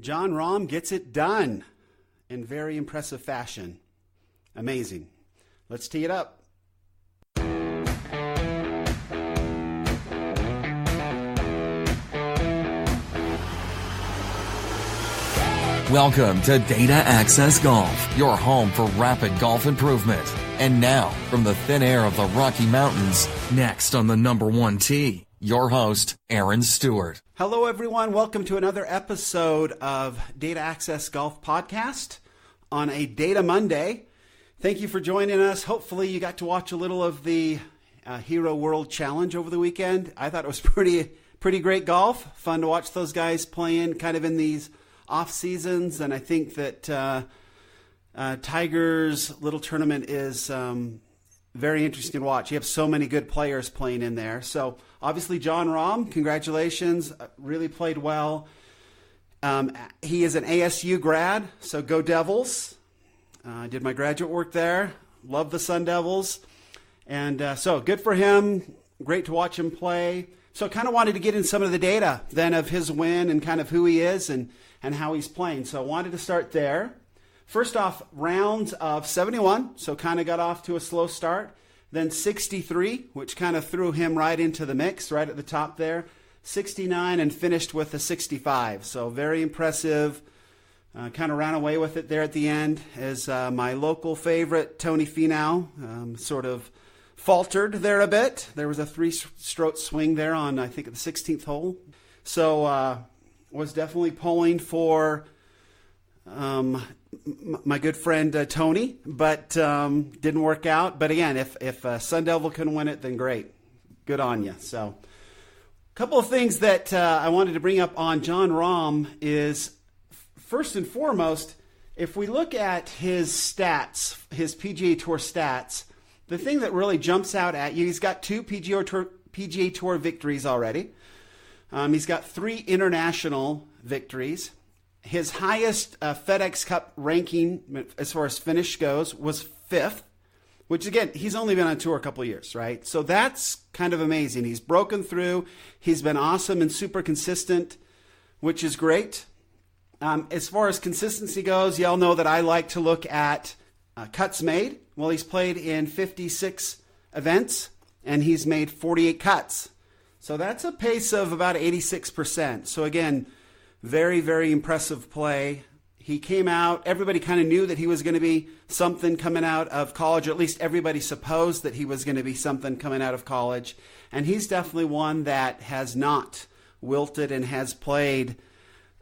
Jon Rahm gets it done in very impressive fashion. Amazing. Let's tee it up. Welcome to Data Access Golf, your home for rapid golf improvement. And now, from the thin air of the Rocky Mountains, next on the number one tee, your host, Aaron Stewart. Hello, everyone. Welcome to another episode of Data Access Golf Podcast on a Data Monday. Thank you for joining us. Hopefully, you got to watch a little of the Hero World Challenge over the weekend. I thought it was pretty great golf. Fun to watch those guys playing kind of in these off seasons, and I think that Tiger's little tournament is very interesting to watch. You have so many good players playing in there. So obviously Jon Rahm, congratulations, really played well. He is an ASU grad, so go Devils. I did my graduate work there. Love the Sun Devils, and so good for him. Great to watch him play. So kind of wanted to get in some of the data then of his win and kind of who he is and how he's playing. So I wanted to start there. First off, rounds of 71, so kind of got off to a slow start. Then 63, which kind of threw him right into the mix, right at the top there. 69 and finished with a 65. So very impressive. Kind of ran away with it there at the end as my local favorite, Tony Finau, sort of faltered there a bit. There was a three-stroke swing there on, I think, the 16th hole. So was definitely pulling for my good friend Tony, but didn't work out. But again, if Sun Devil can win it, then great. Good on you. So a couple of things that I wanted to bring up on Jon Rahm is, first and foremost, if we look at his stats, his PGA Tour stats, the thing that really jumps out at you, he's got 2 PGA Tour victories already. He's got 3 international victories. His highest FedEx Cup ranking as far as finish goes was 5th, which again, he's only been on tour a couple of years, right? So that's kind of amazing. He's broken through. He's been awesome and super consistent, which is great. As far as consistency goes, y'all know that I like to look at cuts made. Well, he's played in 56 events, and he's made 48 cuts. So that's a pace of about 86%. So again, very, very impressive play. He came out, everybody kind of knew that he was going to be something coming out of college, or at least everybody supposed that he was going to be something coming out of college. And he's definitely one that has not wilted and has played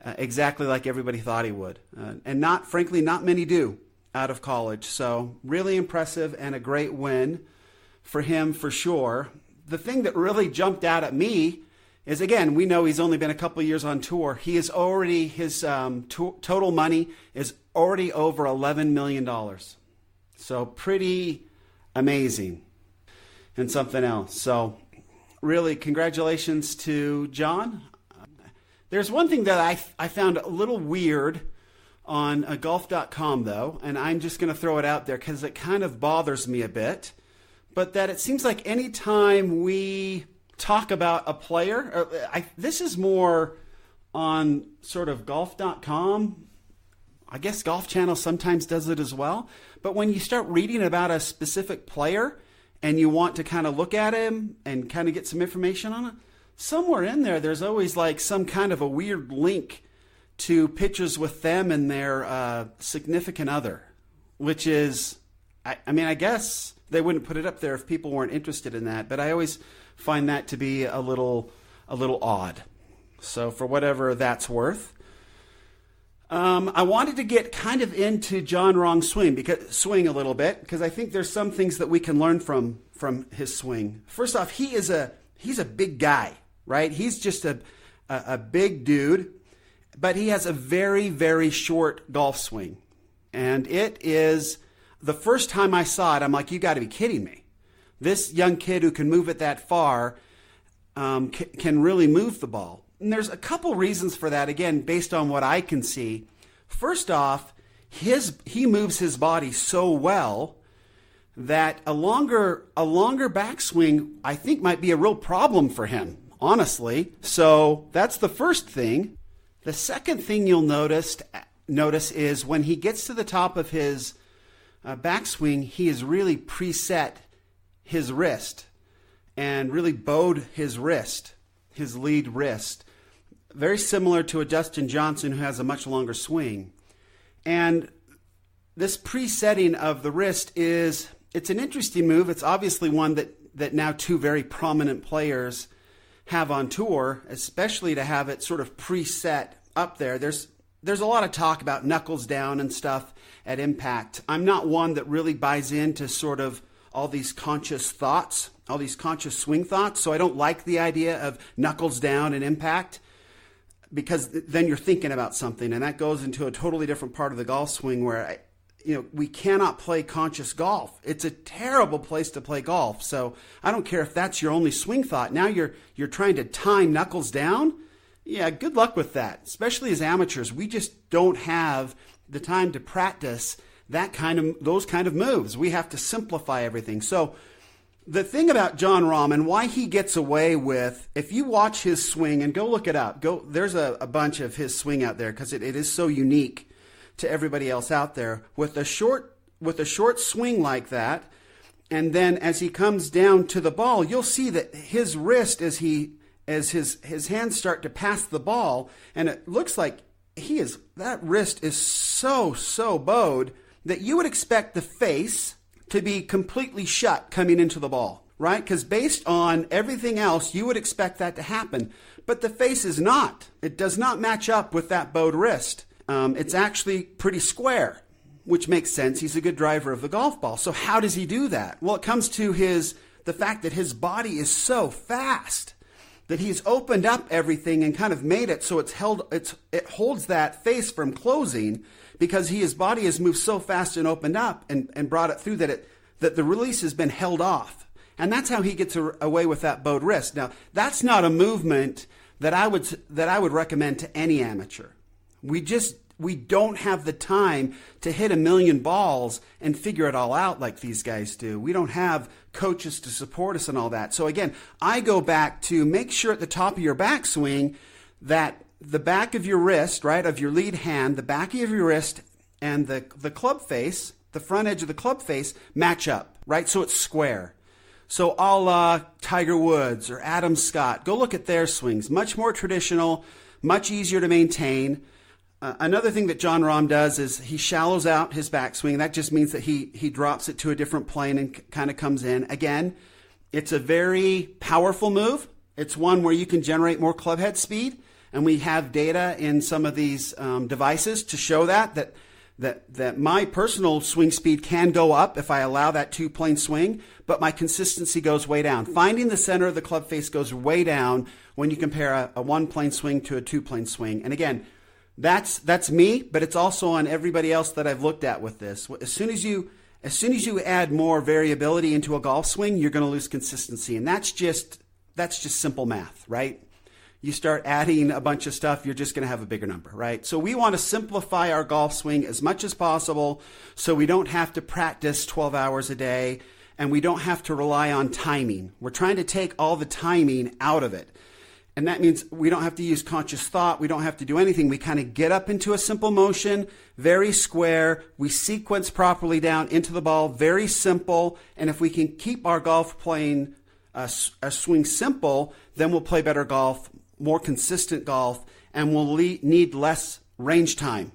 exactly like everybody thought he would. And frankly, not many do out of college. So really impressive and a great win for him for sure. The thing that really jumped out at me is, again, we know he's only been a couple of years on tour. He is already, his total money is already over $11 million. So pretty amazing and something else. So really congratulations to Jon. There's one thing that I found a little weird on golf.com, though, and I'm just going to throw it out there because it kind of bothers me a bit, but that it seems like any time we talk about a player, this is more on sort of golf.com. I guess Golf Channel sometimes does it as well, but when you start reading about a specific player and you want to kind of look at him and kind of get some information on it, somewhere in there's always like some kind of a weird link to pictures with them and their significant other, which is, I guess they wouldn't put it up there if people weren't interested in that, but I always find that to be a little odd. So for whatever that's worth, I wanted to get kind of into Jon Rahm's swing a little bit, because I think there's some things that we can learn from his swing. First off, he's a big guy, right? He's just a big dude, but he has a very, very short golf swing. And it is, the first time I saw it, I'm like, you got to be kidding me. This young kid who can move it that far can really move the ball. And there's a couple reasons for that, again, based on what I can see. First off, he moves his body so well that a longer backswing, I think, might be a real problem for him, honestly. So that's the first thing. The second thing you'll notice is when he gets to the top of his backswing, he has really preset his wrist and really bowed his wrist, his lead wrist. Very similar to a Dustin Johnson who has a much longer swing. And this presetting of the wrist it's an interesting move. It's obviously one that now two very prominent players have on tour, especially to have it sort of preset up there. There's a lot of talk about knuckles down and stuff at impact. I'm not one that really buys into sort of all these conscious thoughts, all these conscious swing thoughts. So I don't like the idea of knuckles down and impact, because then you're thinking about something, and that goes into a totally different part of the golf swing where we cannot play conscious golf. It's a terrible place to play golf. So I don't care if that's your only swing thought. Now you're trying to time knuckles down. Yeah, good luck with that. Especially as amateurs, we just don't have the time to practice those kind of moves. We have to simplify everything. So the thing about Jon Rahm and why he gets away with, if you watch his swing and go look it up, there's a bunch of his swing out there because it is so unique to everybody else out there. With a short swing like that, and then as he comes down to the ball, you'll see that his wrist as his hands start to pass the ball, and it looks like that wrist is so bowed that you would expect the face to be completely shut coming into the ball, right? Because based on everything else, you would expect that to happen. But the face is not. It does not match up with that bowed wrist. It's actually pretty square, which makes sense. He's a good driver of the golf ball. So how does he do that? Well, it comes to the fact that his body is so fast that he's opened up everything and kind of made it so it holds that face from closing, because his body has moved so fast and opened up and brought it through that the release has been held off. And that's how he gets away with that bowed wrist. Now, that's not a movement that I would recommend to any amateur. We don't have the time to hit a million balls and figure it all out like these guys do. We don't have coaches to support us and all that. So again, I go back to make sure at the top of your backswing that the back of your wrist, right, of your lead hand, the back of your wrist and the club face, the front edge of the club face match up, right? So it's square. So a la Tiger Woods or Adam Scott, go look at their swings. Much more traditional, much easier to maintain. Another thing that Jon Rahm does is he shallows out his backswing. That just means that he drops it to a different plane and kind of comes in. Again, it's a very powerful move. It's one where you can generate more club head speed, and we have data in some of these devices to show that my personal swing speed can go up if I allow that two-plane swing, but my consistency goes way down. Finding the center of the club face goes way down when you compare a one-plane swing to a two-plane swing. And again, that's me, but it's also on everybody else that I've looked at with this. As soon as you add more variability into a golf swing, you're going to lose consistency, and that's just simple math, right? You start adding a bunch of stuff, you're just going to have a bigger number, right? So we want to simplify our golf swing as much as possible so we don't have to practice 12 hours a day and we don't have to rely on timing. We're trying to take all the timing out of it. And that means we don't have to use conscious thought. We don't have to do anything. We kind of get up into a simple motion, very square. We sequence properly down into the ball, very simple. And if we can keep our golf playing a swing simple, then we'll play better golf, more consistent golf, and we'll need less range time,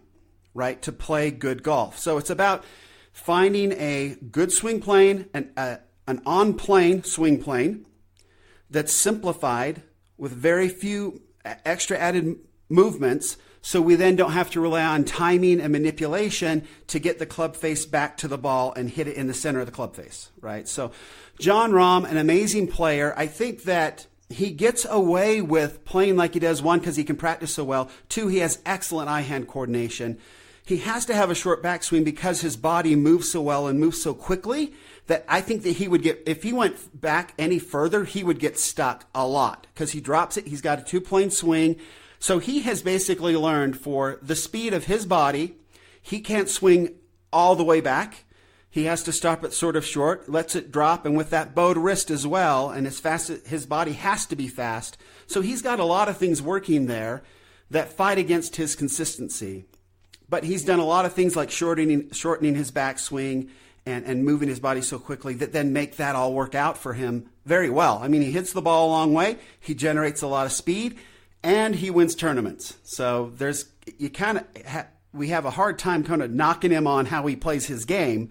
right, to play good golf. So it's about finding a good swing plane, an on-plane swing plane that's simplified with very few extra added movements, so we then don't have to rely on timing and manipulation to get the club face back to the ball and hit it in the center of the club face, right? So Jon Rahm, an amazing player. I think that he gets away with playing like he does, one, because he can practice so well. Two, he has excellent eye-hand coordination. He has to have a short backswing because his body moves so well and moves so quickly that I think that he would get, if he went back any further, he would get stuck a lot because he drops it. He's got a two-plane swing. So he has basically learned for the speed of his body, he can't swing all the way back. He has to stop it sort of short, lets it drop, and with that bowed wrist as well, and as fast as his body has to be fast. So he's got a lot of things working there. that fight against his consistency. But he's done a lot of things like shortening his backswing and moving his body so quickly that then make that all work out for him very well. I mean, he hits the ball a long way, he generates a lot of speed, and he wins tournaments. So we have a hard time kind of knocking him on how he plays his game.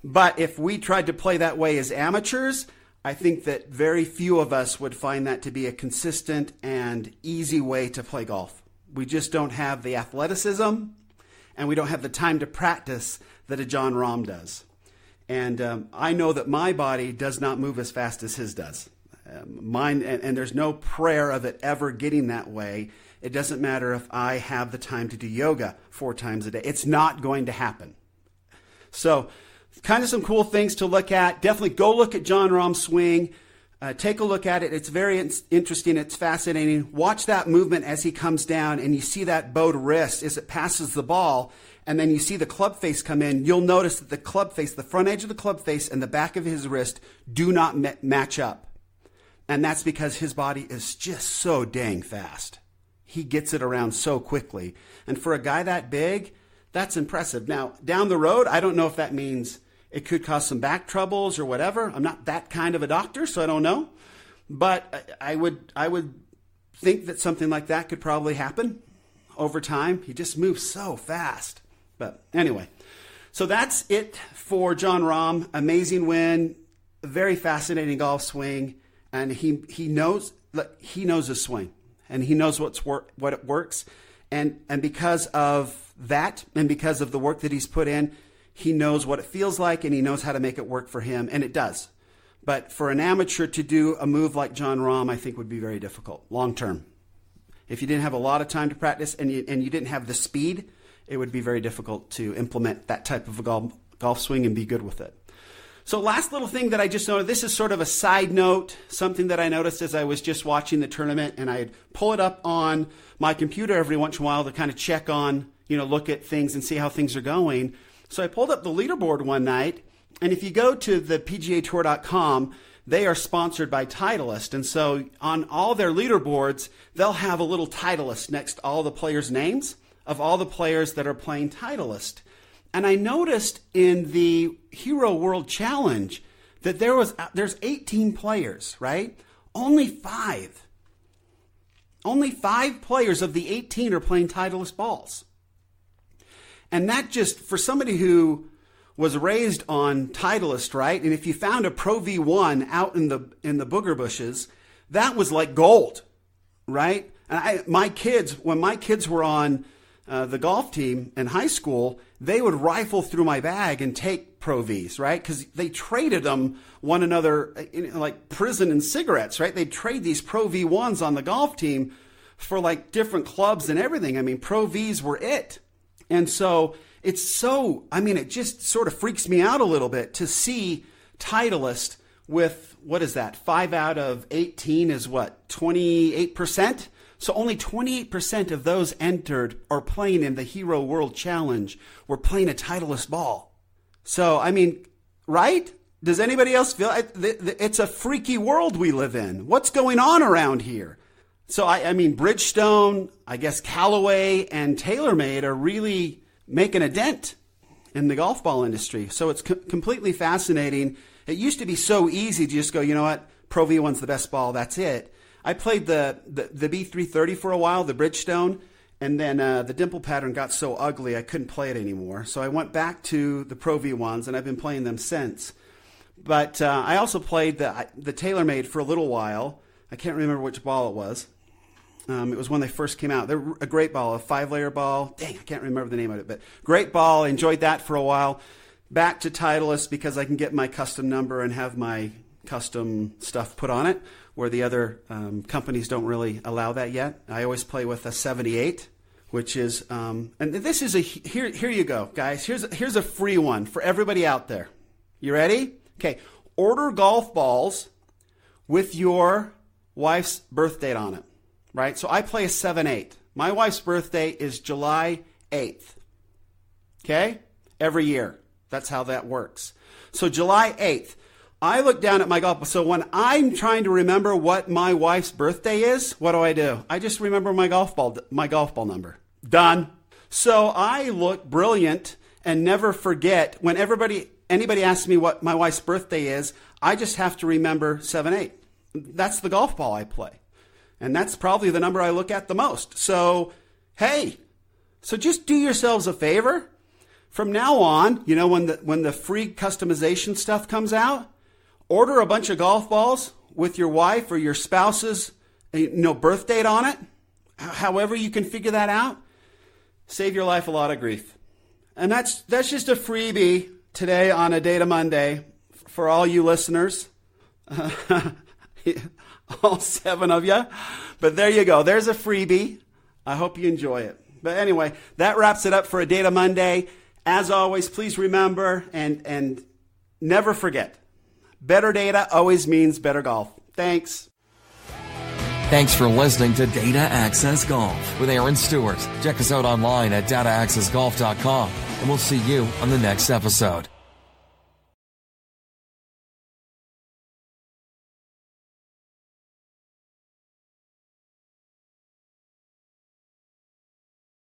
But if we tried to play that way as amateurs, I think that very few of us would find that to be a consistent and easy way to play golf. We just don't have the athleticism, and we don't have the time to practice that a Jon Rahm does. And I know that my body does not move as fast as his does. Mine, and there's no prayer of it ever getting that way. It doesn't matter if I have the time to do yoga 4 times a day. It's not going to happen. So kind of some cool things to look at. Definitely go look at Jon Rahm's swing. Take a look at it. It's very interesting. It's fascinating. Watch that movement as he comes down and you see that bowed wrist as it passes the ball. And then you see the club face come in. You'll notice that the club face, the front edge of the club face and the back of his wrist do not match up. And that's because his body is just so dang fast. He gets it around so quickly. And for a guy that big, that's impressive. Now, down the road, I don't know if that means it could cause some back troubles or whatever. I'm not that kind of a doctor, so I don't know. But I would think that something like that could probably happen over time. He just moves so fast. But anyway, so that's it for Jon Rahm. Amazing win, very fascinating golf swing, and he knows his swing, and he knows what it works, and because of that, and because of the work that he's put in, he knows what it feels like, and he knows how to make it work for him, and it does. But for an amateur to do a move like Jon Rahm, I think would be very difficult long term. If you didn't have a lot of time to practice and you didn't have the speed, it would be very difficult to implement that type of a golf swing and be good with it. So last little thing that I just noted, this is sort of a side note, something that I noticed as I was just watching the tournament, and I'd pull it up on my computer every once in a while to kind of check on, look at things and see how things are going. So I pulled up the leaderboard one night, and if you go to the PGAtour.com, they are sponsored by Titleist. And so on all their leaderboards, they'll have a little Titleist next to all the players' names of all the players that are playing Titleist. And I noticed in the Hero World Challenge that there's 18 players, right? Only 5 players of the 18 are playing Titleist balls. And that just, for somebody who was raised on Titleist, right? And if you found a Pro V1 out in the booger bushes, that was like gold, right? And when my kids were on the golf team in high school, they would rifle through my bag and take Pro Vs, right? Because they traded them one another, like prison and cigarettes, right? They'd trade these Pro V1s on the golf team for like different clubs and everything. I mean, Pro Vs were it. And so it just sort of freaks me out a little bit to see Titleist with, 5 out of 18 is 28%? So only 28% of those entered or playing in the Hero World Challenge were playing a Titleist ball. So, right? Does anybody else feel it's a freaky world we live in? What's going on around here? So, Bridgestone, I guess Callaway and TaylorMade are really making a dent in the golf ball industry. So it's completely fascinating. It used to be so easy to just go, you know what, Pro V1's the best ball, that's it. I played the B330 for a while, the Bridgestone, and then the dimple pattern got so ugly I couldn't play it anymore. So I went back to the Pro V1s, and I've been playing them since. But I also played the TaylorMade for a little while. I can't remember which ball it was. It was when they first came out. They're a great ball, a 5-layer ball. Dang, I can't remember the name of it, but great ball. I enjoyed that for a while. Back to Titleist because I can get my custom number and have my custom stuff put on it, where the other companies don't really allow that yet. I always play with a 78, which is, and this is here you go, guys. Here's a free one for everybody out there. You ready? Okay. Order golf balls with your wife's birth date on it, right? So I play a 7/8. My wife's birthday is July 8th. Okay? Every year. That's how that works. So July 8th. I look down at my golf ball. So when I'm trying to remember what my wife's birthday is, what do? I just remember my golf ball number. Done. So I look brilliant and never forget. When anybody asks me what my wife's birthday is, I just have to remember 7-8. That's the golf ball I play. And that's probably the number I look at the most. So, hey, so just do yourselves a favor. From now on, when the free customization stuff comes out, order a bunch of golf balls with your wife or your spouse's birth date on it. However you can figure that out, save your life a lot of grief. And that's just a freebie today on a Data Monday for all you listeners. All 7 of you. But there you go. There's a freebie. I hope you enjoy it. But anyway, that wraps it up for a Data Monday. As always, please remember and never forget, better data always means better golf. Thanks. Thanks for listening to Data Access Golf with Aaron Stewart. Check us out online at dataaccessgolf.com, and we'll see you on the next episode.